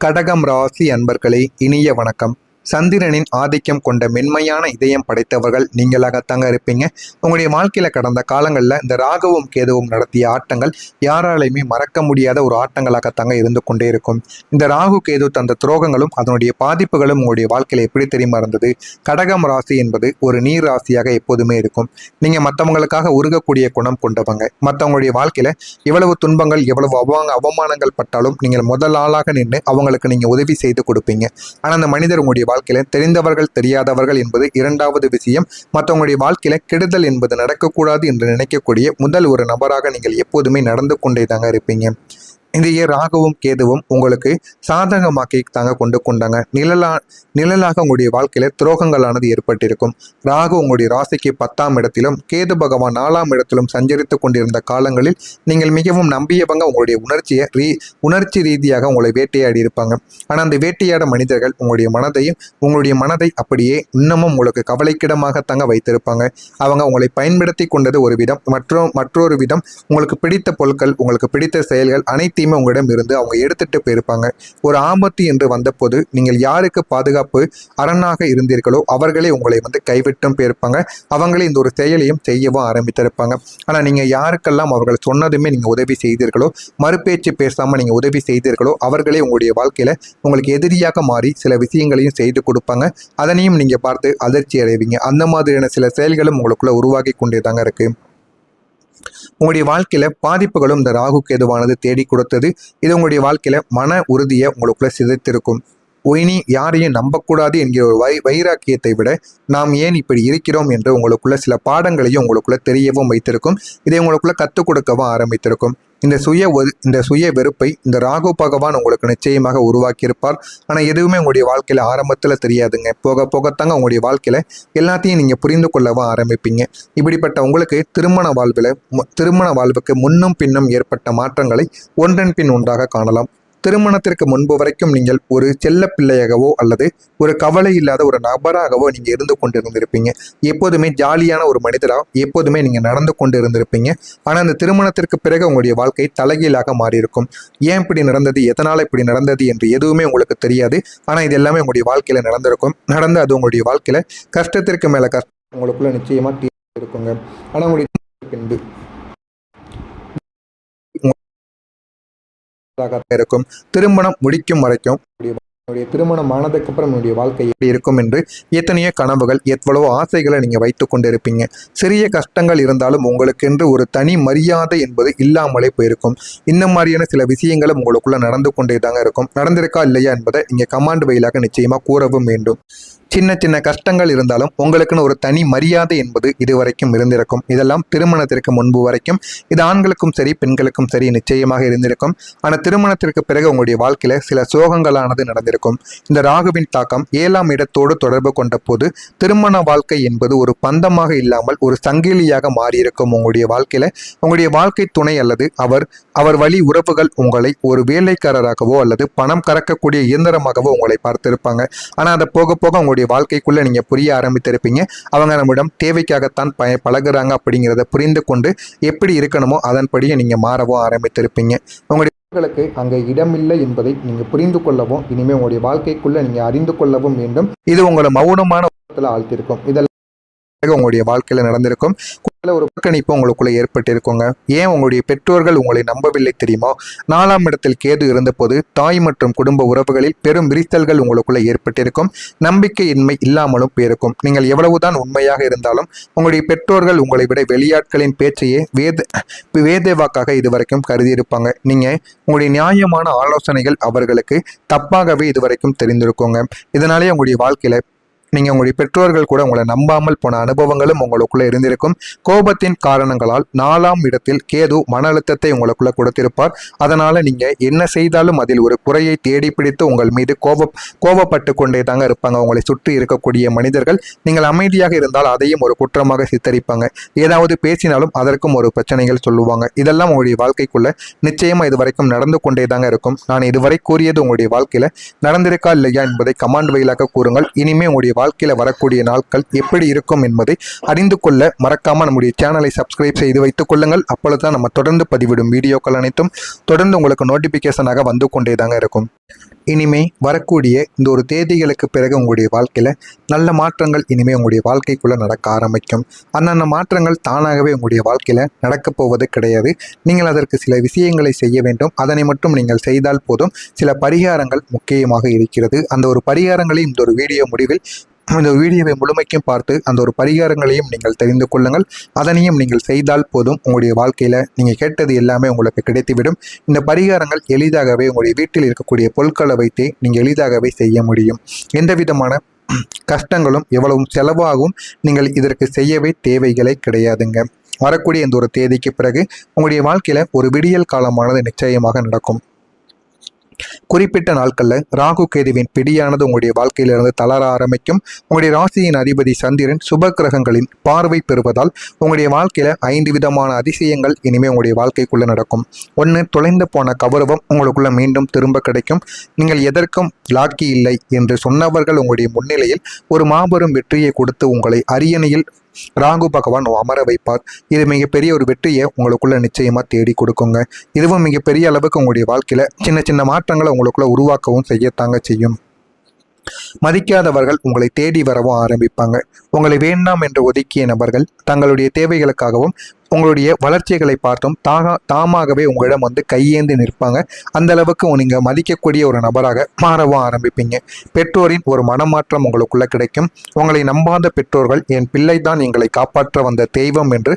கடகம் ராசி அன்பர்களே, இனிய வணக்கம். சந்திரனின் ஆதிக்கம் கொண்ட மென்மையான இதயம் படைத்தவர்கள் நீங்களாகத்தாங்க இருப்பீங்க. உங்களுடைய வாழ்க்கையில கடந்த காலங்களில் இந்த ராகுவும் கேதுவும் நடத்திய ஆட்டங்கள் யாராலையுமே மறக்க முடியாத ஒரு ஆட்டங்களாகத்தாங்க இருந்து கொண்டே இருக்கும். இந்த ராகு கேது தந்த துரோகங்களும் அதனுடைய பாதிப்புகளும் உங்களுடைய வாழ்க்கையில எப்படி தெரியுமா இருந்தது? கடகம் ராசி என்பது ஒரு நீர் ராசியாக எப்போதுமே இருக்கும். நீங்க மற்றவங்களுக்காக உருகக்கூடிய குணம் கொண்டவங்க. மற்றவங்களுடைய வாழ்க்கையில எவ்வளவு துன்பங்கள் எவ்வளவு அவமானங்கள் பட்டாலும் நீங்கள் முதல் ஆளாக நின்று அவங்களுக்கு நீங்க உதவி செய்து கொடுப்பீங்க. ஆனா அந்த மனிதர் உங்களுடைய வாழ்க்கையில தெரிந்தவர்கள் தெரியாதவர்கள் என்பது இரண்டாவது விஷயம். மற்றவங்களுடைய வாழ்க்கையில கெடுதல் என்பது நடக்கக்கூடாது என்று நினைக்கக்கூடிய முதல் ஒரு நபராக நீங்கள் எப்போதுமே நடந்து கொண்டே தாங்க இருப்பீங்க. இந்த ராகுவும் கேதுவும் உங்களுக்கு சாதகமாக்கி தாங்க கொண்டாங்க. நிழலாக உங்களுடைய வாழ்க்கையில துரோகங்களானது ஏற்பட்டிருக்கும். ராகு உங்களுடைய ராசிக்கு 10ஆம் இடத்திலும் கேது பகவான் 4ஆம் இடத்திலும் சஞ்சரித்து கொண்டிருந்த காலங்களில் நீங்கள் மிகவும் நம்பியவங்க உங்களுடைய உணர்ச்சி ரீதியாக உங்களை வேட்டையாடி இருப்பாங்க. ஆனால் அந்த வேட்டையாட மனிதர்கள் உங்களுடைய மனதை அப்படியே இன்னமும் உங்களுக்கு கவலைக்கிடமாகத்தாங்க வைத்திருப்பாங்க. அவங்க உங்களை பயன்படுத்தி கொண்டது ஒரு விதம், மற்றொரு விதம் உங்களுக்கு பிடித்த பொருட்கள், உங்களுக்கு பிடித்த செயல்கள் அனைத்தையுமே உங்களிடம் இருந்து அவங்க எடுத்துட்டு போயிருப்பாங்க. ஒரு ஆபத்து என்று வந்தபோது நீங்கள் யாருக்கு பாதுகாப்பு அரணாக இருந்தீர்களோ அவர்களே உங்களை கைவிட்டும் போயிருப்பாங்க. அவங்களே இந்த ஒரு செயலையும் செய்யவும் ஆரம்பித்திருப்பாங்க. ஆனா நீங்க யாருக்கெல்லாம் அவர்கள் சொன்னதுமே நீங்க உதவி செய்தீர்களோ, மறுபேச்சு பேசாம நீங்க உதவி செய்தீர்களோ, அவர்களே உங்களுடைய வாழ்க்கையில உங்களுக்கு எதிரியாக மாறி சில விஷயங்களையும் செய்து கொடுப்பாங்க. அதனையும் நீங்க பார்த்து அதிர்ச்சி அடைவீங்க. அந்த மாதிரியான சில செயல்களும் உங்களுக்குள்ள உருவாகி கொண்டே தாங்க இருக்கு. உங்களுடைய வாழ்க்கையில பாதிப்புகளும் இந்த ராகு கேதுவானது தேடி கொடுத்தது. இது உங்களுடைய வாழ்க்கையில மன உறுதியை உங்களுக்குள்ள சிதைத்திருக்கும். இனி யாரையும் நம்பக்கூடாது என்கிற ஒரு வைராக்கியத்தை விட நாம் ஏன் இப்படி இருக்கிறோம் என்று உங்களுக்குள்ள சில பாடங்களையும் உங்களுக்குள்ள தெரியவும் வைத்திருக்கும். இதை உங்களுக்குள்ள கற்றுக் கொடுக்கவும் ஆரம்பித்திருக்கும். இந்த சுய வெறுப்பை இந்த ராகு பகவான் உங்களுக்கு நிச்சயமாக உருவாக்கியிருப்பார். ஆனால் எதுவுமே உங்களுடைய வாழ்க்கையில ஆரம்பத்தில் தெரியாதுங்க. போக போகத்தாங்க உங்களுடைய வாழ்க்கையில எல்லாத்தையும் நீங்க புரிந்து கொள்ளவும் ஆரம்பிப்பீங்க. இப்படிப்பட்ட உங்களுக்கு திருமண வாழ்வுக்கு முன்னும் பின்னும் ஏற்பட்ட மாற்றங்களை ஒன்றன் பின் ஒன்றாக காணலாம். திருமணத்திற்கு முன்பு வரைக்கும் நீங்கள் ஒரு செல்ல பிள்ளையாகவோ அல்லது ஒரு கவலை இல்லாத ஒரு நபராகவோ நீங்க இருந்து கொண்டிருந்திருப்பீங்க. எப்போதுமே ஜாலியான ஒரு மனிதராக எப்போதுமே நீங்க நடந்து கொண்டு இருந்திருப்பீங்க. ஆனா அந்த திருமணத்திற்கு பிறகு உங்களுடைய வாழ்க்கை தலைகீழாக மாறியிருக்கும். ஏன் இப்படி நடந்தது, எதனால இப்படி நடந்தது என்று எதுவுமே உங்களுக்கு தெரியாது. ஆனா இது எல்லாமே உங்களுடைய வாழ்க்கையில நடந்து அது உங்களுடைய வாழ்க்கையில கஷ்டத்திற்கு மேல கஷ்டம் உங்களுக்குள்ள நிச்சயமா இருக்குங்க. ஆனா உங்களுடைய பின்பு இருக்கும். திருமணம் முடிக்கும் வரைக்கும் திருமணம் ஆனதுக்கு அப்புறம் என்னுடைய வாழ்க்கை எப்படி இருக்கும் என்று எத்தனையோ கனவுகள், எவ்வளவோ ஆசைகளை நீங்க வைத்துக் கொண்டிருப்பீங்க. சிறிய கஷ்டங்கள் இருந்தாலும் உங்களுக்கென்று ஒரு தனி மரியாதை என்பது இல்லாமலே போயிருக்கும். இந்த மாதிரியான சில விஷயங்களும் உங்களுக்குள்ள நடந்து கொண்டே தாங்க இருக்கும். நடந்திருக்கா இல்லையா என்பதை இங்க கமாண்ட் வழியாக நிச்சயமா கூறவும் வேண்டும். சின்ன சின்ன கஷ்டங்கள் இருந்தாலும் உங்களுக்குன்னு ஒரு தனி மரியாதை என்பது இதுவரைக்கும் இருந்திருக்கும். இதெல்லாம் திருமணத்திற்கு முன்பு வரைக்கும் இது ஆண்களுக்கும் சரி பெண்களுக்கும் சரி நிச்சயமாக இருந்திருக்கும். ஆனால் திருமணத்திற்கு பிறகு உங்களுடைய வாழ்க்கையில சில சோகங்களானது நடந்திருக்கும். இந்த ராகுவின் தாக்கம் 7ஆம் இடத்தோடு தொடர்பு கொண்ட போது திருமண வாழ்க்கை என்பது ஒரு பந்தமாக இல்லாமல் ஒரு சங்கிலியாக மாறியிருக்கும். உங்களுடைய வாழ்க்கையில உங்களுடைய வாழ்க்கை துணை அல்லது அவர் வழி உறவுகள் உங்களை ஒரு வேலைக்காரராகவோ அல்லது பணம் கறக்கக்கூடிய இயந்திரமாகவோ உங்களை பார்த்திருப்பாங்க. ஆனால் அதை போக போக வாழ்க்கைக்குள்ள நீங்க புரிய ஆரம்பித்திருப்பீங்க. அவங்க நம்மிடம் தேவைக்காகத்தான் பழகுறாங்க அப்படிங்கிறத புரிந்து கொண்டு எப்படி இருக்கணுமோ அதன்படியே நீங்க மாறவும் ஆரம்பித்திருப்பீங்க. உங்களுடைய அங்க இடமில்லை என்பதை நீங்க புரிந்து கொள்ளவும் இனிமே உங்களுடைய வாழ்க்கைக்குள்ள நீங்க அறிந்து கொள்ளவும் வேண்டும். இது உங்களை மௌனமான ஆழ்த்திருக்கும். இதெல்லாம் உங்களுடைய வாழ்க்கையில நடந்திருக்கும். ஒரு புறக்கணிப்பு உங்களுக்குள்ள ஏற்பட்டிருக்குங்க. ஏன் உங்களுடைய பெற்றோர்கள் உங்களை நம்பவில்லை தெரியுமா? 4ஆம் இடத்தில் கேது இருந்தபோது தாய் மற்றும் குடும்ப உறவுகளில் பெரும் விரிசல்கள் உங்களுக்குள்ள ஏற்பட்டிருக்கும். நம்பிக்கையின்மை இல்லாமலும் போயிருக்கும். நீங்கள் எவ்வளவுதான் உண்மையாக இருந்தாலும் உங்களுடைய பெற்றோர்கள் உங்களை விட வெளியாட்களின் பேச்சையே வேத வாக்காக இதுவரைக்கும் கருதியிருப்பாங்க. நீங்க உங்களுடைய நியாயமான ஆலோசனைகள் அவர்களுக்கு தப்பாகவே இதுவரைக்கும் தெரிந்திருக்குங்க. இதனாலே உங்களுடைய வாழ்க்கையில நீங்க உங்களுடைய பெற்றோர்கள் கூட உங்களை நம்பாமல் போன அனுபவங்களும் உங்களுக்குள்ள இருந்திருக்கும். கோபத்தின் காரணங்களால் 4ஆம் இடத்தில் கேது மன அழுத்தத்தை உங்களுக்குள்ள கொடுத்திருப்பார். அதனால நீங்க என்ன செய்தாலும் அதில் ஒரு குறையை தேடி பிடித்து உங்கள் மீது கோபப்பட்டு கொண்டே தாங்க இருப்பாங்க. உங்களை சுற்றி இருக்கக்கூடிய மனிதர்கள் நீங்கள் அமைதியாக இருந்தால் அதையும் ஒரு குற்றமாக சித்தரிப்பாங்க. ஏதாவது பேசினாலும் அதற்கும் ஒரு பிரச்சனைகள் சொல்லுவாங்க. இதெல்லாம் உங்களுடைய வாழ்க்கைக்குள்ள நிச்சயமா இதுவரைக்கும் நடந்து கொண்டே தாங்க இருக்கும். நான் இதுவரை கூறியது உங்களுடைய வாழ்க்கையில நடந்திருக்கா இல்லையா என்பதை கமாண்ட் வழியாக கூறுங்கள். இனிமே உங்களுடைய வாழ்க்கையில வரக்கூடிய நாட்கள் எப்படி இருக்கும் என்பதை அறிந்து கொள்ள மறக்காம நம்முடைய சேனலை சப்ஸ்கிரைப் செய்து வைத்துக் கொள்ளுங்கள். அப்பொழுதுதான் நம்ம தொடர்ந்து பதிவிடும் வீடியோக்கள் அனைத்தும் தொடர்ந்து உங்களுக்கு நோட்டிபிகேஷனாக வந்து கொண்டே தாங்க இருக்கும். இனிமே வரக்கூடிய இந்த ஒரு தேதிகளுக்கு பிறகு உங்களுடைய வாழ்க்கையில் நல்ல மாற்றங்கள் இனிமே உங்களுடைய வாழ்க்கைக்குள்ளே நடக்க ஆரம்பிக்கும். அந்தந்த மாற்றங்கள் தானாகவே உங்களுடைய வாழ்க்கையில் நடக்கப் போவது கிடையாது. நீங்கள் அதற்கு சில விஷயங்களை செய்ய வேண்டும். அதனை மட்டும் நீங்கள் செய்தால் போதும். சில பரிகாரங்கள் முக்கியமாக இருக்கிறது. அந்த ஒரு பரிகாரங்களை இந்த ஒரு வீடியோ முடிவில் இந்த வீடியோவை முழுமைக்கும் பார்த்து அந்த ஒரு பரிகாரங்களையும் நீங்கள் தெரிந்து கொள்ளுங்கள். அதனையும் நீங்கள் செய்தால் போதும். உங்களுடைய வாழ்க்கையில் நீங்கள் கேட்டது எல்லாமே உங்களுக்கு கிடைத்துவிடும். இந்த பரிகாரங்கள் எளிதாகவே உங்களுடைய வீட்டில் இருக்கக்கூடிய பொருட்களை வைத்தே நீங்கள் எளிதாகவே செய்ய முடியும். எந்த விதமான கஷ்டங்களும் எவ்வளவும் செலவாகும் நீங்கள் இதற்கு செய்யவே தேவைகளே கிடையாதுங்க. வரக்கூடிய இந்த ஒரு தேதிக்கு பிறகு உங்களுடைய வாழ்க்கையில் ஒரு விடியல் காலமானது நிச்சயமாக நடக்கும். குறிப்பிட்ட நாட்களில் ராகு கேதுவின் பிடியானது உங்களுடைய வாழ்க்கையிலிருந்து தளர ஆரம்பிக்கும். உங்களுடைய ராசியின் அதிபதி சந்திரன் சுப கிரகங்களின் பார்வை பெறுவதால் உங்களுடைய வாழ்க்கையில் 5 விதமான அதிசயங்கள் இனிமேல் உங்களுடைய வாழ்க்கைக்குள்ளே நடக்கும். ஒன்று, தொலைந்து போன கௌரவம் உங்களுக்குள்ள மீண்டும் திரும்ப கிடைக்கும். நீங்கள் எதற்கும் லாக்கி இல்லை என்று சொன்னவர்கள் உங்களுடைய முன்னிலையில் ஒரு மாபெரும் வெற்றியை கொடுத்து உங்களை அரியணையில் ராகு பகவான் அமர வைப்பார். இது மிகப்பெரிய ஒரு வெற்றியை உங்களுக்குள்ள நிச்சயமா தேடி கொடுக்குங்க. இதுவும் மிகப்பெரிய அளவுக்கு உங்களுடைய வாழ்க்கையில சின்ன சின்ன மாற்றங்களை உங்களுக்குள்ள உருவாக்கவும் செய்யத்தாங்க செய்யும். மதிக்காதவர்கள் உங்களை தேடி வரவும் ஆரம்பிப்பாங்க. உங்களை வேண்டாம் என்று ஒதுக்கிய நபர்கள் தங்களுடைய தேவைகளுக்காகவும் உங்களுடைய வளர்ச்சிகளை பார்த்தும் தாமாகவே உங்களிடம் வந்து கையேந்து நிற்பாங்க. அந்த அளவுக்கு நீங்கள் மதிக்கக்கூடிய ஒரு நபராக மாறவும் ஆரம்பிப்பீங்க. பெற்றோரின் ஒரு மனமாற்றம் உங்களுக்குள்ள கிடைக்கும். உங்களை நம்பாத பெற்றோர்கள் என் பிள்ளை தான் எங்களை காப்பாற்ற வந்த தெய்வம் என்று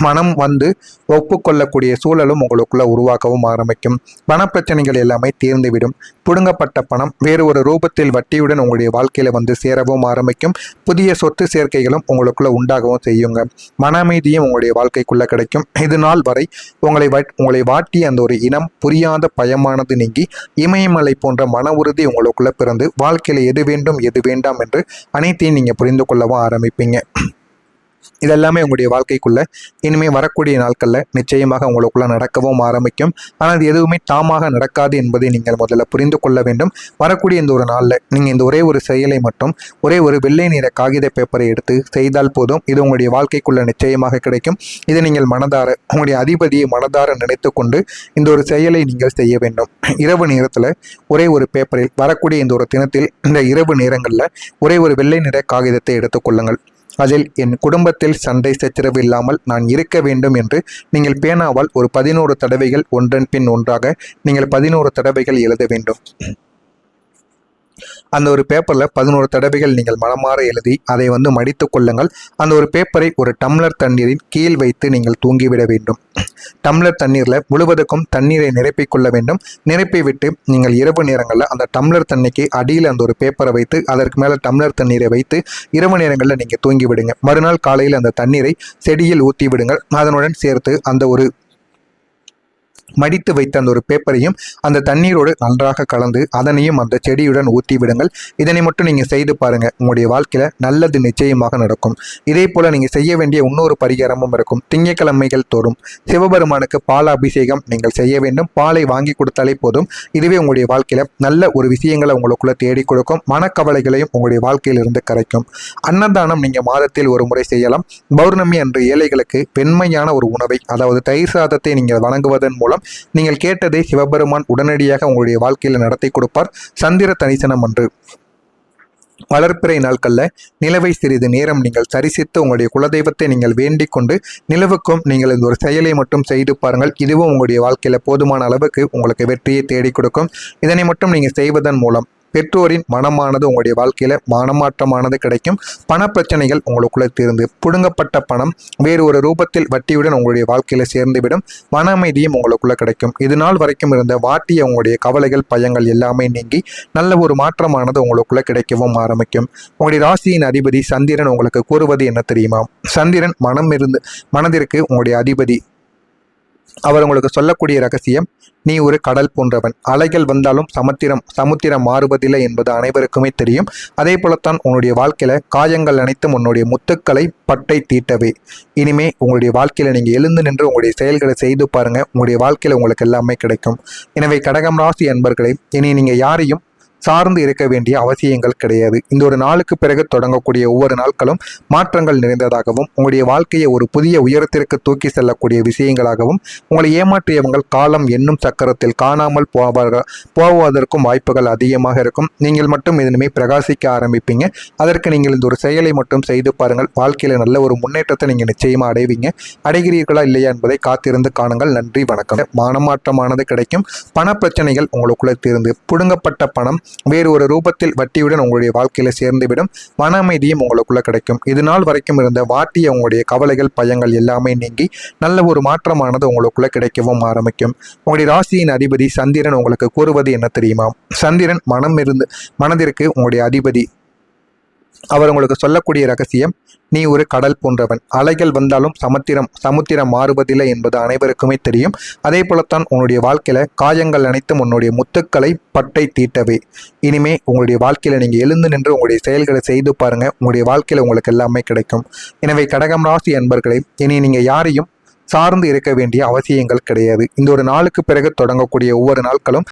மனம் வந்து ஒப்புக்கொள்ளக்கூடிய சூழலும் உங்களுக்குள்ள உருவாக்கவும் ஆரம்பிக்கும். பணப்பிரச்சனைகள் எல்லாமே தீர்ந்துவிடும். புடுங்கப்பட்ட பணம் வேறு ஒரு ரூபத்தில் வட்டியுடன் உங்களுடைய வாழ்க்கையில வந்து சேரவும் ஆரம்பிக்கும். புதிய சொத்து சேர்க்கைகளும் உங்களுக்குள்ள உண்டாகவும் செய்யுங்க. மன அமைதியும் உங்களுடைய வாழ்க்கைக்குள்ள கிடைக்கும். இது நாள் வரை உங்களை வாட்டிய அந்த ஒரு இனம் புரியாத பயமானது நீங்கி இமயமலை போன்ற மன உறுதி உங்களுக்குள்ள பிறந்து வாழ்க்கையில எது வேண்டும் எது வேண்டாம் என்று அனைத்தையும் நீங்க புரிந்து கொள்ளவும் ஆரம்பிப்பீங்க. இதெல்லாமே உங்களுடைய வாழ்க்கைக்குள்ள இனிமேல் வரக்கூடிய நாட்களில் நிச்சயமாக உங்களுக்குள்ள நடக்கவும் ஆரம்பிக்கும். ஆனால் அது எதுவுமே தாமாக நடக்காது என்பதை நீங்கள் முதல்ல புரிந்து கொள்ள வேண்டும். வரக்கூடிய இந்த ஒரு நாளில் நீங்கள் இந்த ஒரே ஒரு செயலை மட்டும் ஒரே ஒரு வெள்ளை நிற காகித பேப்பரை எடுத்து செய்தால் போதும். இது உங்களுடைய வாழ்க்கைக்குள்ள நிச்சயமாக கிடைக்கும். இதை நீங்கள் மனதார உங்களுடைய அதிபதியை மனதார நினைத்து கொண்டு இந்த ஒரு செயலை நீங்கள் செய்ய வேண்டும். இரவு நேரத்தில் ஒரே ஒரு பேப்பரில் வரக்கூடிய இந்த ஒரு தினத்தில் இந்த இரவு நேரங்களில் ஒரே ஒரு வெள்ளை நிற காகிதத்தை எடுத்துக்கொள்ளுங்கள். அதில் என் குடும்பத்தில் சண்டை சச்சரவு இல்லாமல் நான் இருக்க வேண்டும் என்று நீங்கள் பேனாவால் ஒரு 11 தடவைகள் ஒன்றன் பின் ஒன்றாக நீங்கள் 11 தடவைகள் எழுத வேண்டும். அந்த ஒரு பேப்பரில் 11 தடவைகள் நீங்கள் மனமாற எழுதி அதை வந்து மடித்து கொள்ளுங்கள். அந்த ஒரு பேப்பரை ஒரு டம்ளர் தண்ணீரின் கீழ் வைத்து நீங்கள் தூங்கிவிட வேண்டும். டம்ளர் தண்ணீரில் முழுவதுக்கும் தண்ணீரை நிரப்பிக் கொள்ள வேண்டும். நிரப்பி விட்டு நீங்கள் இரவு நேரங்களில் அந்த டம்ளர் தண்ணிக்கு அடியில் அந்த ஒரு பேப்பரை வைத்து அதற்கு மேலே டம்ளர் தண்ணீரை வைத்து இரவு நேரங்களில் நீங்கள் தூங்கி விடுங்க. மறுநாள் காலையில் அந்த தண்ணீரை செடியில் ஊற்றி விடுங்கள். அதனுடன் சேர்த்து அந்த ஒரு மடித்து வைத்த அந்த ஒரு பேப்பரையும் அந்த தண்ணீரோடு நன்றாக கலந்து அதனையும் அந்த செடியுடன் ஊற்றி விடுங்கள். இதனை மட்டும் நீங்கள் செய்து பாருங்க. உங்களுடைய வாழ்க்கையில நல்லது நிச்சயமாக நடக்கும். இதே போல நீங்க செய்ய வேண்டிய இன்னொரு பரிகாரமும் இருக்கும். திங்கட்கிழமைகள் தோறும் சிவபெருமானுக்கு பால் அபிஷேகம் நீங்கள் செய்ய வேண்டும். பாலை வாங்கி கொடுத்தாலே போதும். இதுவே உங்களுடைய வாழ்க்கையில நல்ல ஒரு விஷயங்களை உங்களுக்குள்ள தேடி கொடுக்கும். மனக்கவலைகளையும் உங்களுடைய வாழ்க்கையிலிருந்து கரைக்கும். அன்னதானம் நீங்க மாதத்தில் ஒரு முறை செய்யலாம். பௌர்ணமி அன்று ஏழைகளுக்கு வெண்மையான ஒரு உணவை, அதாவது தயிர் சாதத்தை நீங்கள் வழங்குவதன் மூலம் நீங்கள் கேட்டதை சிவபெருமான் உடனடியாக உங்களுடைய வாழ்க்கையில் நடத்தி கொடுப்பார். சந்திர தரிசனம் அன்று வளர்ப்பிறை நாட்களில் நிலவை சிறிது நேரம் நீங்கள் தரிசித்து உங்களுடைய குலதெய்வத்தை நீங்கள் வேண்டிக் கொண்டு நிலவுக்கும் நீங்கள் இந்த ஒரு செயலை மட்டும் செய்து பாருங்கள். இதுவும் உங்களுடைய வாழ்க்கையில் போதுமான அளவுக்கு உங்களுக்கு வெற்றியை தேடி கொடுக்கும். இதனை மட்டும் நீங்கள் செய்வதன் மூலம் பெற்றோரின் மனமானது உங்களுடைய வாழ்க்கையில மனமாற்றமானது கிடைக்கும். பணப்பிரச்சனைகள் உங்களுக்குள்ள தீர்ந்து புடுங்கப்பட்ட பணம் வேறு ஒரு ரூபத்தில் வட்டியுடன் உங்களுடைய வாழ்க்கையில சேர்ந்துவிடும். மன அமைதியும் உங்களுக்குள்ள கிடைக்கும். இது நாள் வரைக்கும் இருந்த வாட்டிய உங்களுடைய கவலைகள் பயங்கள் எல்லாமே நீங்கி நல்ல ஒரு மாற்றமானது உங்களுக்குள்ள கிடைக்கவும் ஆரம்பிக்கும். உங்களுடைய ராசியின் அதிபதி சந்திரன் உங்களுக்கு கூறுவது என்ன தெரியுமா? சந்திரன் மனதிற்கு உங்களுடைய அதிபதி. அவர் உங்களுக்கு சொல்லக்கூடிய ரகசியம், நீ ஒரு கடல் போன்றவன். அலைகள் வந்தாலும் சமுத்திரம் மாறுவதில்லை என்பது அனைவருக்குமே தெரியும். அதே போலத்தான் உன்னுடைய வாழ்க்கையில காயங்கள் அனைத்தும் உன்னுடைய முத்துக்களை பட்டை தீட்டவே. இனிமே உங்களுடைய வாழ்க்கையில நீங்க எழுந்து நின்று உங்களுடைய செயல்களை செய்து பாருங்க. உங்களுடைய வாழ்க்கையில உங்களுக்கு எல்லாமே கிடைக்கும். எனவே கடகம் ராசி அன்பர்களே, இனி நீங்க யாரையும் சார்ந்து இருக்க வேண்டிய அவசியங்கள் கிடையாது. இந்த ஒரு நாளுக்கு பிறகு தொடங்கக்கூடிய ஒவ்வொரு நாட்களும் மாற்றங்கள் நிறைந்ததாகவும் உங்களுடைய வாழ்க்கையை ஒரு புதிய உயரத்திற்கு தூக்கி செல்லக்கூடிய விஷயங்களாகவும் உங்களை ஏமாற்றியவங்கள் காலம் என்னும் சக்கரத்தில் காணாமல் போவதற்கும் வாய்ப்புகள் அதிகமாக இருக்கும். நீங்கள் மட்டும் இதனுமே பிரகாசிக்க ஆரம்பிப்பீங்க. அதற்கு நீங்கள் இந்த ஒரு செயலை மட்டும் செய்து பாருங்கள். வாழ்க்கையில நல்ல ஒரு முன்னேற்றத்தை நீங்க நிச்சயமா அடைவீங்க. அடைகிறீர்களா இல்லையா என்பதை காத்திருந்து காணுங்கள். நன்றி, வணக்கம். மானமாற்றமானது கிடைக்கும். பண பிரச்சனைகள் உங்களுக்குள்ள தீர்ந்து புடுங்கப்பட்ட பணம் வேறு ஒரு ரூபத்தில் வட்டியுடன் உங்களுடைய வாழ்க்கையில சேர்ந்துவிடும். மன அமைதியும் உங்களுக்குள்ள கிடைக்கும். இது நாள் வரைக்கும் இருந்த வாட்டிய உங்களுடைய கவலைகள் பயங்கள் எல்லாமே நீங்கி நல்ல ஒரு மாற்றமானது உங்களுக்குள்ள கிடைக்கவும் ஆரம்பிக்கும். உங்களுடைய ராசியின் அதிபதி சந்திரன் உங்களுக்கு கூறுவது என்ன தெரியுமா? சந்திரன் மனதிற்கு உங்களுடைய அதிபதி. அவர் உங்களுக்கு சொல்லக்கூடிய ரகசியம், நீ ஒரு கடல் போன்றவன். அலைகள் வந்தாலும் சமுத்திரம் மாறுவதில்லை என்பது அனைவருக்குமே தெரியும். அதே போலத்தான் உன்னுடைய வாழ்க்கையில காயங்கள் அனைத்தும் உன்னுடைய முத்துக்களை பட்டை தீட்டவே. இனிமே உங்களுடைய வாழ்க்கையில நீங்க எழுந்து நின்று உங்களுடைய செயல்களை செய்து பாருங்க. உங்களுடைய வாழ்க்கையில உங்களுக்கு எல்லாமே கிடைக்கும். எனவே கடகம் ராசி அன்பர்களே, இனி நீங்க யாரையும் சார்ந்து இருக்க வேண்டிய அவசியங்கள் கிடையாது. இந்த ஒரு நாளுக்கு பிறகு தொடங்கக்கூடிய ஒவ்வொரு நாட்களும்